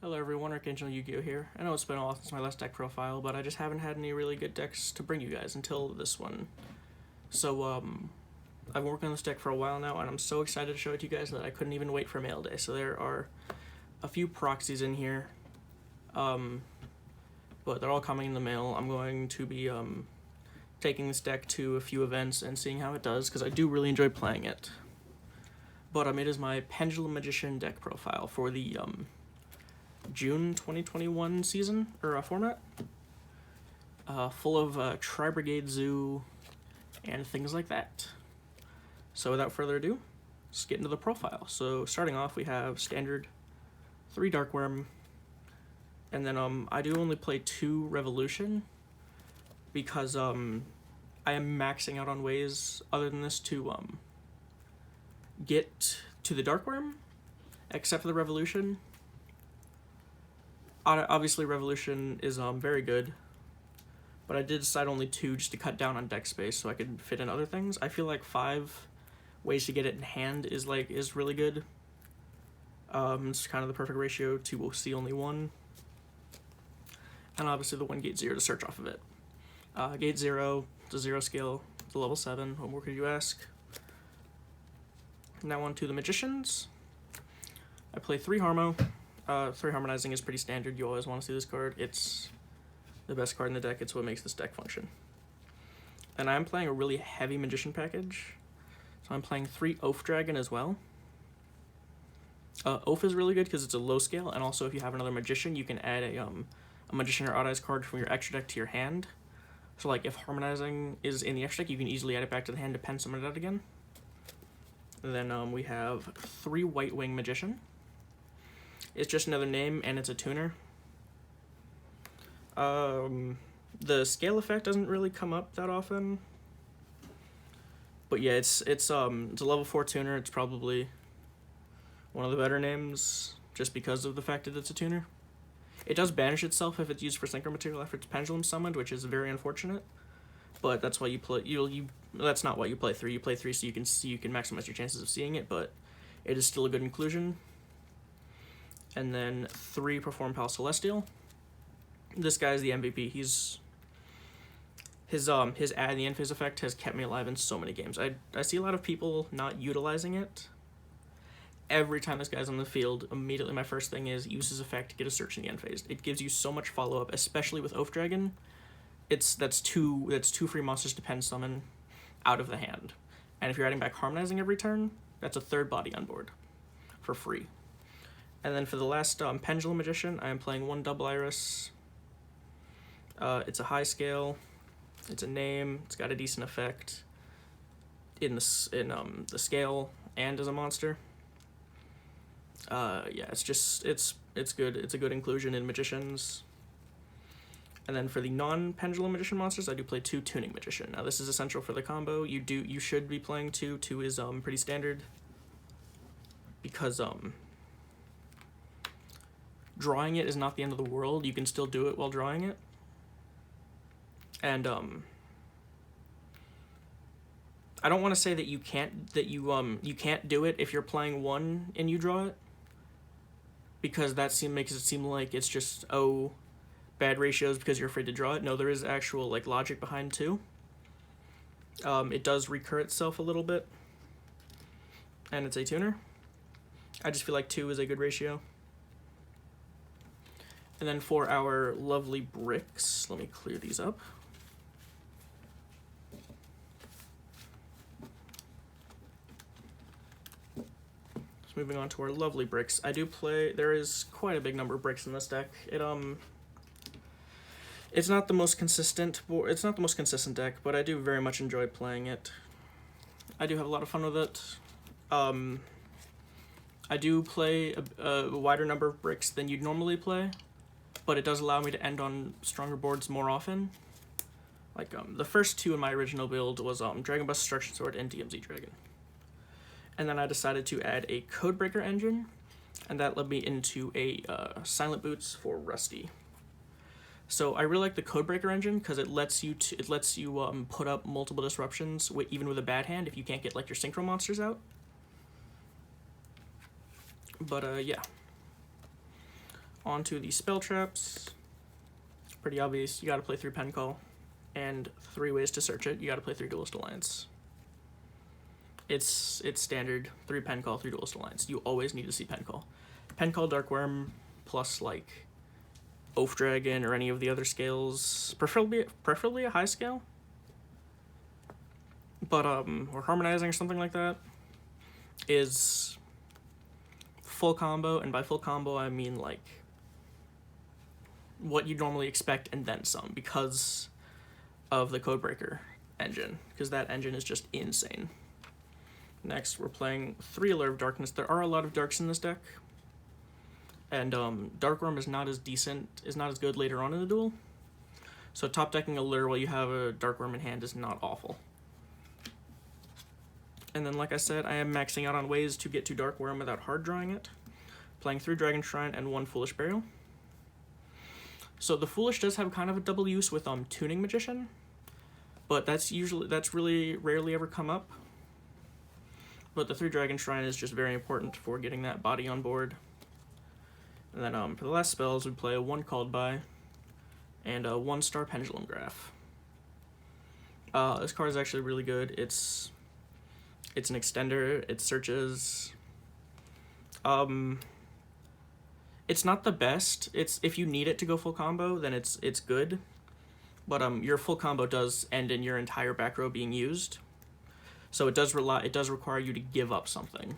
Hello everyone, Archangel Yu-Gi-Oh here. I know it's been a while since my last deck profile, but I just haven't had any really good decks to bring you guys until this one. So, I've been working on this deck for a while now, and I'm so excited to show it to you guys that I couldn't even wait for mail day. So there are a few proxies in here, but they're all coming in the mail. I'm going to be, taking this deck to a few events and seeing how it does, because I do really enjoy playing it. But, it is my Pendulum Magician deck profile for the, June 2021 season, or format, full of Tri-Brigade Zoo and things like that. So without further ado, let's get into the profile. So starting off, we have standard 3 Dark Worm, and then I do only play 2 Revolution, because I am maxing out on ways other than this to get to the Dark Worm, except for the Revolution. Obviously, Revolution is very good, but I did decide only 2 just to cut down on deck space so I could fit in other things. I feel like 5 ways to get it in hand is really good. It's kind of the perfect ratio to see only 1, and obviously the 1 gate 0 to search off of it. Gate 0, the 0 scale, the level 7. What more could you ask? Now on to the Magicians. I play 3 Harmo. 3 Harmonizing is pretty standard. You always want to see this card. It's the best card in the deck. It's what makes this deck function. And I'm playing a really heavy Magician package. So I'm playing 3 Oath Dragon as well. Oath is really good because it's a low scale, and also if you have another Magician, you can add a Magician or Odd Eyes card from your extra deck to your hand. So like if Harmonizing is in the extra deck, you can easily add it back to the hand to pen summon it out again. And then we have 3 White Wing Magician. It's just another name, and it's a tuner. The scale effect doesn't really come up that often, but yeah, it's a level 4 tuner. It's probably one of the better names, just because of the fact that it's a tuner. It does banish itself if it's used for synchro material after it's Pendulum summoned, which is very unfortunate. But that's why you play that's not why you play 3. You play 3 so you can maximize your chances of seeing it, but it is still a good inclusion. And then 3 Perform Pal Celestial. This guy's the MVP. His add in the end phase effect has kept me alive in so many games. I see a lot of people not utilizing it. Every time this guy's on the field, immediately my first thing is use his effect to get a search in the end phase. It gives you so much follow up, especially with Oath Dragon. That's two free monsters to pen summon out of the hand. And if you're adding back Harmonizing every turn, that's a 3rd body on board for free. And then for the last Pendulum Magician, I am playing 1 Double Iris. It's a high scale. It's a name. It's got a decent effect in the scale and as a monster. Yeah, it's good. It's a good inclusion in Magicians. And then for the non-Pendulum Magician monsters, I do play 2 Tuning Magician. Now this is essential for the combo. You should be playing 2. 2 is pretty standard, because drawing it is not the end of the world. You can still do it while drawing it. And I don't want to say that you can't do it if you're playing 1 and you draw it, because that makes it seem like it's just bad ratios because you're afraid to draw it. No, there is actual logic behind 2. It does recur itself a little bit, and it's a tuner. I just feel like 2 is a good ratio. And then for our lovely bricks, let me clear these up. So moving on to our lovely bricks, there is quite a big number of bricks in this deck. It's not the most consistent deck, but I do very much enjoy playing it. I do have a lot of fun with it. I do play a wider number of bricks than you'd normally play, but it does allow me to end on stronger boards more often. The first 2 in my original build was Dragon Bust Destruction Sword and DMZ Dragon. And then I decided to add a Codebreaker engine, and that led me into a Silent Boots for Rusty. So I really like the Codebreaker engine because it lets you put up multiple disruptions even with a bad hand if you can't get your synchro monsters out. But yeah. onto the spell traps. Pretty obvious, you gotta play 3 Pen Call, and 3 ways to search it. You gotta play 3 Duelist Alliance. It's standard, 3 Pen Call, 3 Duelist Alliance. You always need to see Pen Call. Pen Call Dark Worm plus like Oath Dragon or any of the other scales, preferably a high scale. But or Harmonizing or something like that is full combo, and by full combo I mean like what you'd normally expect and then some, because of the Codebreaker engine, because that engine is just insane. Next, we're playing 3 Allure of Darkness. There are a lot of darks in this deck, and Dark Worm is not as good later on in the duel, so top decking Allure while you have a Dark Worm in hand is not awful. And then, like I said, I am maxing out on ways to get to Dark Worm without hard drawing it, playing 3 Dragon Shrine and 1 Foolish Burial. So the Foolish does have kind of a double use with Tuning Magician, but that's really rarely ever come up. But the 3 Dragon Shrine is just very important for getting that body on board. And then for the last spells, we play a 1 Called By and a 1-star Pendulum Graph. This card is actually really good. It's an extender. It searches. It's not the best. If you need it to go full combo, then it's good. But your full combo does end in your entire back row being used. So it does require you to give up something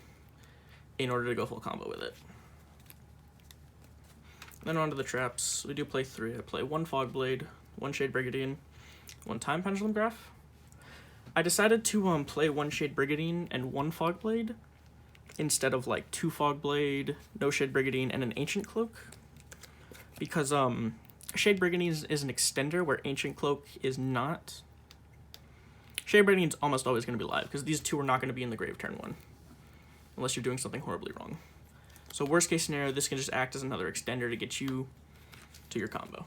in order to go full combo with it. Then on to the traps. We do play 3. I play 1 Fogblade, 1 Shade Brigandine, 1 Time Pendulum Graph. I decided to play 1 Shade Brigandine and 1 Fogblade instead of like 2 Fogblade, no Shade Brigandine, and an Ancient Cloak, because Shade Brigandine is an extender where Ancient Cloak is not. Shade Brigandine is almost always going to be live, because these 2 are not going to be in the grave turn 1, unless you're doing something horribly wrong. So worst case scenario, this can just act as another extender to get you to your combo.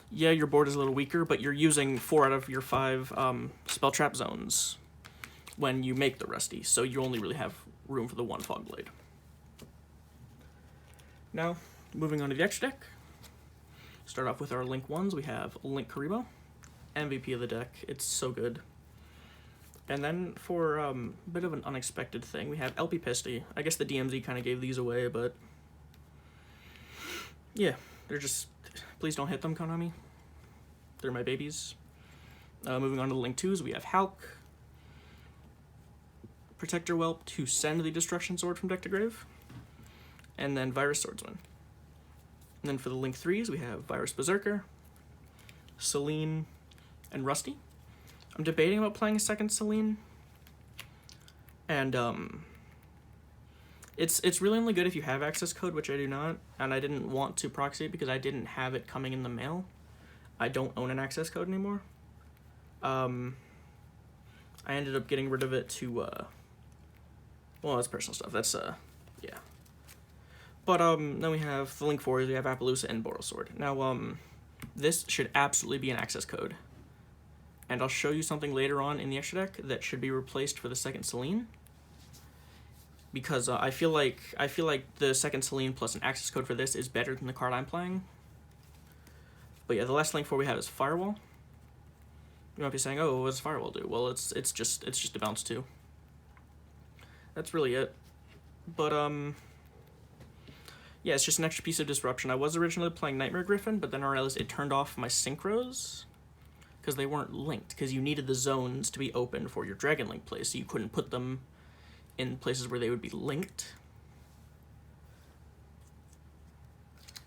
Yeah, your board is a little weaker, but you're using 4 out of your 5 spell trap zones when you make the Rusty, so you only really have room for the 1 Fogblade. Now, moving on to the extra deck. Start off with our Link 1s. We have Link Karibo, MVP of the deck. It's so good. And then for a bit of an unexpected thing, we have LP Pisty. I guess the DMZ kind of gave these away, but yeah, they're just, please don't hit them, Konami. They're my babies. Moving on to the Link 2s, we have Hulk, Protector Whelp to send the Destruction Sword from deck to grave, and then Virus Swordsman. And then for the Link 3s, we have Virus Berserker, Selene, and Rusty. I'm debating about playing a second Selene, and it's really only good if you have access code, which I do not, and I didn't want to proxy it because I didn't have it coming in the mail. I don't own an access code anymore. I ended up getting rid of it to, well, that's personal stuff. That's, yeah. But, then we have the Link 4s, we have Appaloosa and Borosword. Now, this should absolutely be an access code. And I'll show you something later on in the extra deck that should be replaced for the second Selene. Because, I feel like the second Selene plus an access code for this is better than the card I'm playing. But yeah, the last Link 4 we have is Firewall. You might be saying, oh, what does Firewall do? Well, it's just a bounce 2. That's really it. But, yeah, it's just an extra piece of disruption. I was originally playing Nightmare Griffin, but then I realized it turned off my synchros because they weren't linked, because you needed the zones to be open for your Dragon Link plays, so you couldn't put them in places where they would be linked.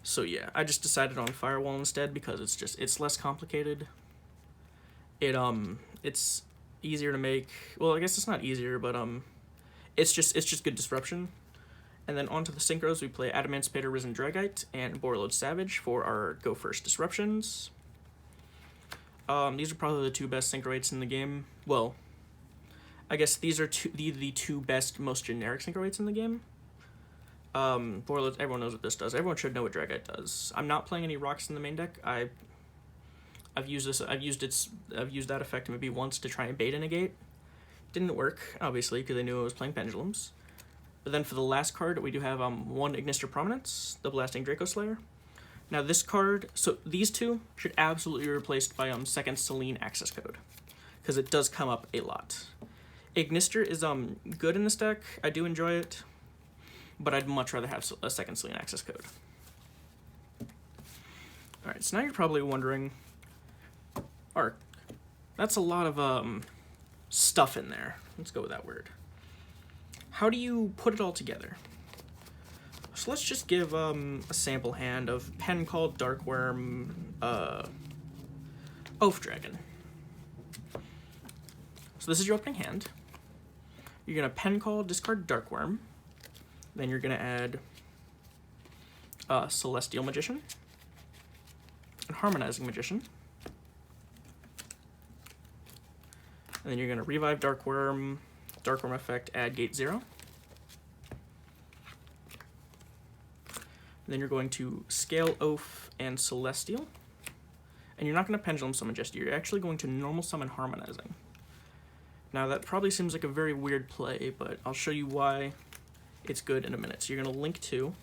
So yeah, I just decided on Firewall instead because it's less complicated. It's easier to make. Well, I guess it's not easier, but it's just good disruption. And then onto the synchros, we play Adamancipator, Risen Dragite, and Borreload Savage for our go first disruptions. These are probably the 2 best synchro 8s in the game. Well, I guess these are the 2 best, most generic synchro 8s in the game. Borreload, everyone knows what this does. Everyone should know what Dragite does. I'm not playing any rocks in the main deck. I've used that effect maybe once to try and bait a negate. Didn't work, obviously, because I knew I was playing Pendulums. But then for the last card, we do have 1 Ignister Prominence, the Blasting Draco Slayer. Now this card, so these two should absolutely be replaced by second Selene access code, because it does come up a lot. Ignister is good in this deck. I do enjoy it, but I'd much rather have a second Selene access code. Alright, so now you're probably wondering, Arc, that's a lot of stuff in there. Let's go with that word. How do you put it all together? So let's just give a sample hand of Pen Called Darkworm, Oath Dragon. So this is your opening hand. You're gonna Pen Call, discard Darkworm. Then you're gonna add Celestial Magician and Harmonizing Magician. And then you're gonna revive Darkworm, Darkworm effect, add gate 0. Then you're going to scale Oath and Celestial. And you're not going to Pendulum Summon just, you're actually going to normal summon Harmonizing. Now that probably seems like a very weird play, but I'll show you why it's good in a minute. So you're going to link 2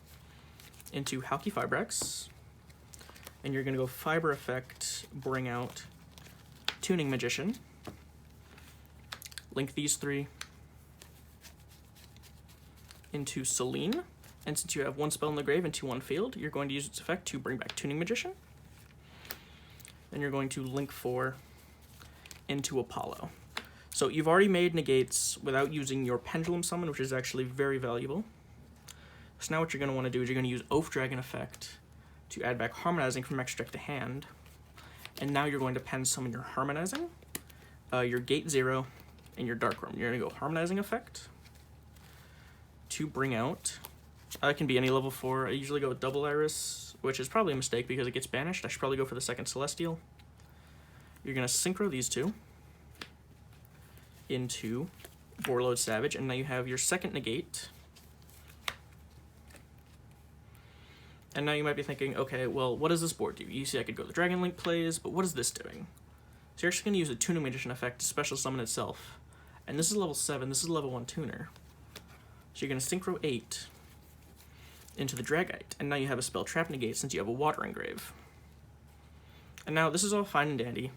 into Halki Fibrex. And you're going to go Fiber Effect, bring out Tuning Magician. Link these 3 into Selene. And since you have 1 spell in the grave and 2 on field, you're going to use its effect to bring back Tuning Magician. Then you're going to link 4 into Apollo. So you've already made negates without using your Pendulum Summon, which is actually very valuable. So now what you're going to want to do is you're going to use Oath Dragon effect to add back Harmonizing from extra deck to hand. And now you're going to Pen Summon your Harmonizing, your Gate 0, and your Darkworm. You're going to go Harmonizing effect to bring out... it can be any level 4. I usually go with Double Iris, which is probably a mistake because it gets banished. I should probably go for the second Celestial. You're going to Synchro these 2 into Warlord Savage, and now you have your second negate. And now you might be thinking, okay, well, what does this board do? You see I could go the Dragon Link plays, but what is this doing? So you're actually going to use a Tuning Magician effect to special summon itself. And this is level 7, this is level 1 tuner. So you're going to Synchro 8 into the Dragite, and now you have a spell trap negate since you have a Water Engrave. And now this is all fine and dandy,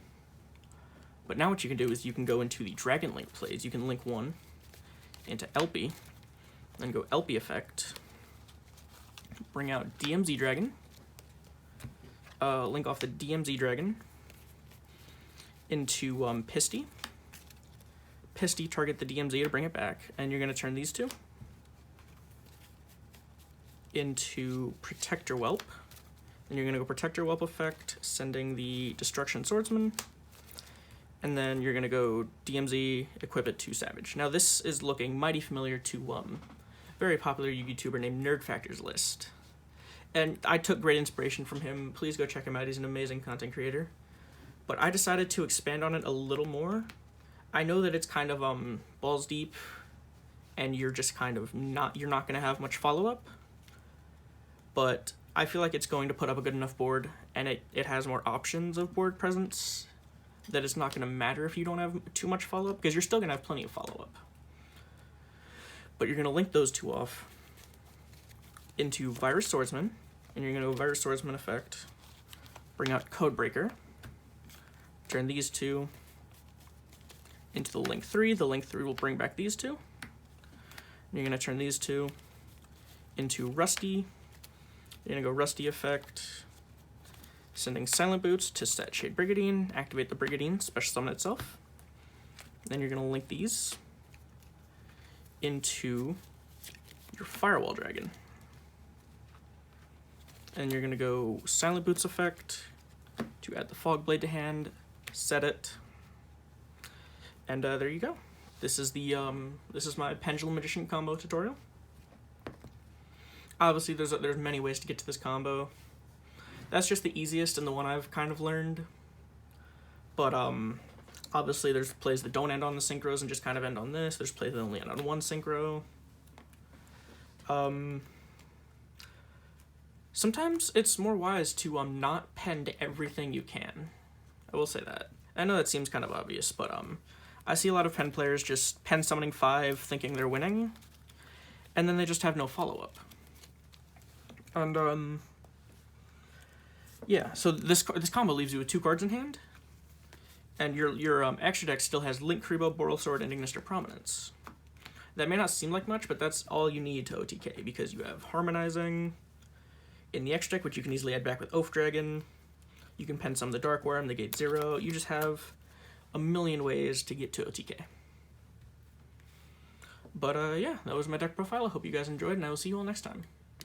but now what you can do is you can go into the Dragon Link plays. You can link 1 into Elpie, then go Elpie effect, bring out DMZ Dragon, link off the DMZ Dragon into Pisty. Pisty, target the DMZ to bring it back, and you're going to turn these 2 into Protector Whelp. Then you're going to go Protector Whelp effect, sending the Destruction Swordsman. And then you're going to go DMZ, equip it to Savage. Now this is looking mighty familiar to very popular YouTuber named Nerd Factor's List. And I took great inspiration from him. Please go check him out. He's an amazing content creator. But I decided to expand on it a little more. I know that it's kind of balls deep, and you're just kind of you're not going to have much follow-up. But I feel like it's going to put up a good enough board, and it has more options of board presence, that it's not going to matter if you don't have too much follow-up, because you're still going to have plenty of follow-up. But you're going to link those 2 off into Virus Swordsman, and you're going to go Virus Swordsman effect, bring out Codebreaker, turn these 2 into the link 3. The link 3 will bring back these 2. And you're going to turn these 2 into Rusty. You're going to go Rusty effect, sending Silent Boots to set Shade Brigandine, activate the Brigandine, special summon itself. Then you're going to link these into your Firewall Dragon. And you're going to go Silent Boots effect to add the Fog Blade to hand, set it, and there you go. This is my Pendulum Magician combo tutorial. Obviously, there's many ways to get to this combo. That's just the easiest and the one I've kind of learned. But obviously, there's plays that don't end on the synchros and just kind of end on this. There's plays that only end on 1 synchro. Sometimes it's more wise to not pen to everything you can. I will say that. I know that seems kind of obvious, but I see a lot of pen players just pen summoning 5 thinking they're winning. and then they just have no follow-up. And yeah, so this combo leaves you with 2 cards in hand, and your extra deck still has Link, Kribo, Boral Sword, and Ignister Prominence. That may not seem like much, but that's all you need to OTK, because you have Harmonizing in the extra deck, which you can easily add back with Oath Dragon. You can pen some the Dark Worm, the Gate 0. You just have a million ways to get to OTK. But yeah, that was my deck profile. I hope you guys enjoyed, and I will see you all next time.